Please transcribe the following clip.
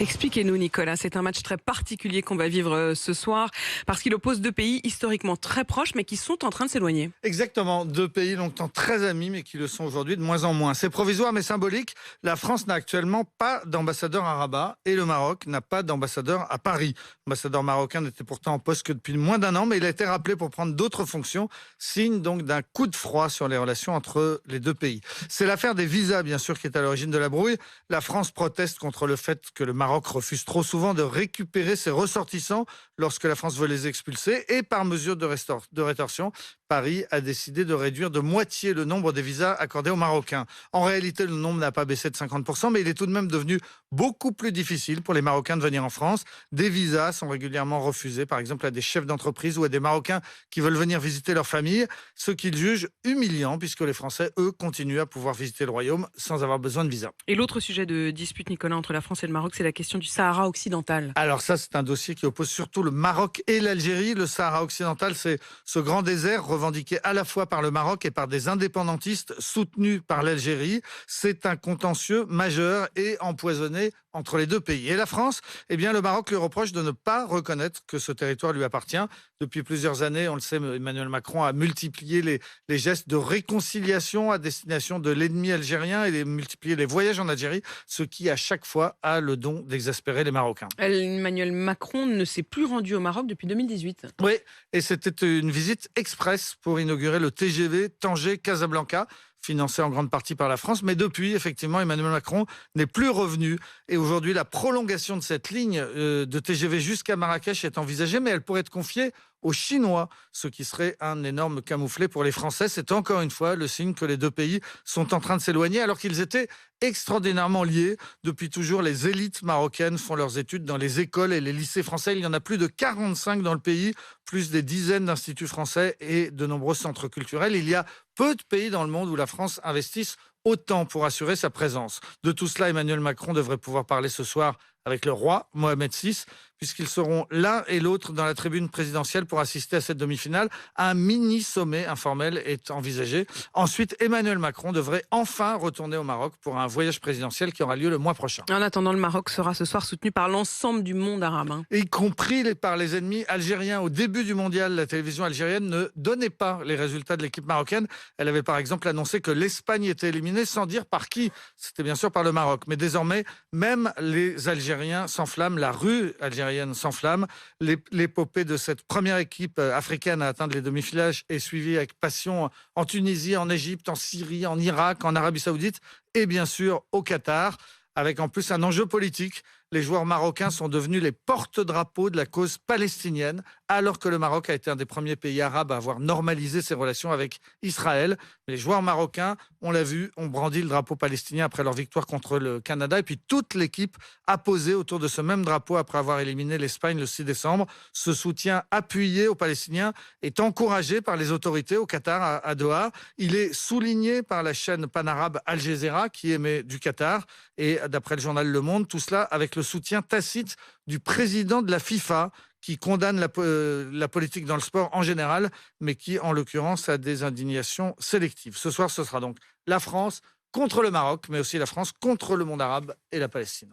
Expliquez-nous, Nicolas, c'est un match très particulier qu'on va vivre ce soir parce qu'il oppose deux pays historiquement très proches mais qui sont en train de s'éloigner. Exactement, deux pays longtemps très amis, mais qui le sont aujourd'hui de moins en moins. C'est provisoire mais symbolique. La France n'a actuellement pas d'ambassadeur à Rabat et le Maroc n'a pas d'ambassadeur à Paris. L'ambassadeur marocain n'était pourtant en poste que depuis moins d'un an, mais il a été rappelé pour prendre d'autres fonctions, signe donc d'un coup de froid sur les relations entre les deux pays. C'est l'affaire des visas, bien sûr, qui est à l'origine de la brouille. La France proteste contre le fait que le Maroc refuse trop souvent de récupérer ses ressortissants lorsque la France veut les expulser. Et par mesure de rétorsion, Paris a décidé de réduire de moitié le nombre des visas accordés aux Marocains. En réalité, le nombre n'a pas baissé de 50%, mais il est tout de même devenu beaucoup plus difficile pour les Marocains de venir en France. Des visas sont régulièrement refusés, par exemple à des chefs d'entreprise ou à des Marocains qui veulent venir visiter leur famille, ce qu'ils jugent humiliant puisque les Français, eux, continuent à pouvoir visiter le royaume sans avoir besoin de visa. Et l'autre sujet de dispute, Nicolas, entre la France et le Maroc, c'est la question du Sahara occidental. Alors ça, c'est un dossier qui oppose surtout le Maroc et l'Algérie. Le Sahara occidental, c'est ce grand désert revendiqué à la fois par le Maroc et par des indépendantistes soutenus par l'Algérie. C'est un contentieux majeur et empoisonné entre les deux pays. Et la France, eh bien, le Maroc lui reproche de ne pas reconnaître que ce territoire lui appartient. Depuis plusieurs années, on le sait, Emmanuel Macron a multiplié les gestes de réconciliation à destination de l'ennemi algérien et multiplié les voyages en Algérie, ce qui, à chaque fois, a le don d'exaspérer les Marocains. Emmanuel Macron ne s'est plus rendu au Maroc depuis 2018. Oui, et c'était une visite express pour inaugurer le TGV Tanger-Casablanca, financé en grande partie par la France. Mais depuis, effectivement, Emmanuel Macron n'est plus revenu. Et aujourd'hui, la prolongation de cette ligne de TGV jusqu'à Marrakech est envisagée, mais elle pourrait être confiée aux Chinois, ce qui serait un énorme camouflet pour les Français. C'est encore une fois le signe que les deux pays sont en train de s'éloigner, alors qu'ils étaient extraordinairement liés. Depuis toujours, les élites marocaines font leurs études dans les écoles et les lycées français. Il y en a plus de 45 dans le pays, plus des dizaines d'instituts français et de nombreux centres culturels. Il y a peu de pays dans le monde où la France investisse autant pour assurer sa présence. De tout cela, Emmanuel Macron devrait pouvoir parler ce soir avec le roi Mohamed VI, puisqu'ils seront l'un et l'autre dans la tribune présidentielle pour assister à cette demi-finale. Un mini-sommet informel est envisagé. Ensuite, Emmanuel Macron devrait enfin retourner au Maroc pour un voyage présidentiel qui aura lieu le mois prochain. En attendant, le Maroc sera ce soir soutenu par l'ensemble du monde arabe. Y compris par les ennemis algériens. Au début du mondial, la télévision algérienne ne donnait pas les résultats de l'équipe marocaine. Elle avait par exemple annoncé que l'Espagne était éliminée sans dire par qui. C'était bien sûr par le Maroc. Mais désormais, même les Algériens s'enflamment, la rue algérienne s'enflamme. L'épopée de cette première équipe africaine à atteindre les demi-finales est suivie avec passion en Tunisie, en Égypte, en Syrie, en Irak, en Arabie Saoudite et bien sûr au Qatar, avec en plus un enjeu politique. Les joueurs marocains sont devenus les porte-drapeaux de la cause palestinienne, alors que le Maroc a été un des premiers pays arabes à avoir normalisé ses relations avec Israël. Mais les joueurs marocains, on l'a vu, ont brandi le drapeau palestinien après leur victoire contre le Canada. Et puis toute l'équipe a posé autour de ce même drapeau après avoir éliminé l'Espagne le 6 décembre. Ce soutien appuyé aux Palestiniens est encouragé par les autorités au Qatar, à Doha. Il est souligné par la chaîne panarabe Al Jazeera qui émet du Qatar. Et d'après le journal Le Monde, tout cela avec le soutien tacite du président de la FIFA qui condamne la politique dans le sport en général, mais qui, en l'occurrence, a des indignations sélectives. Ce soir, ce sera donc la France contre le Maroc, mais aussi la France contre le monde arabe et la Palestine.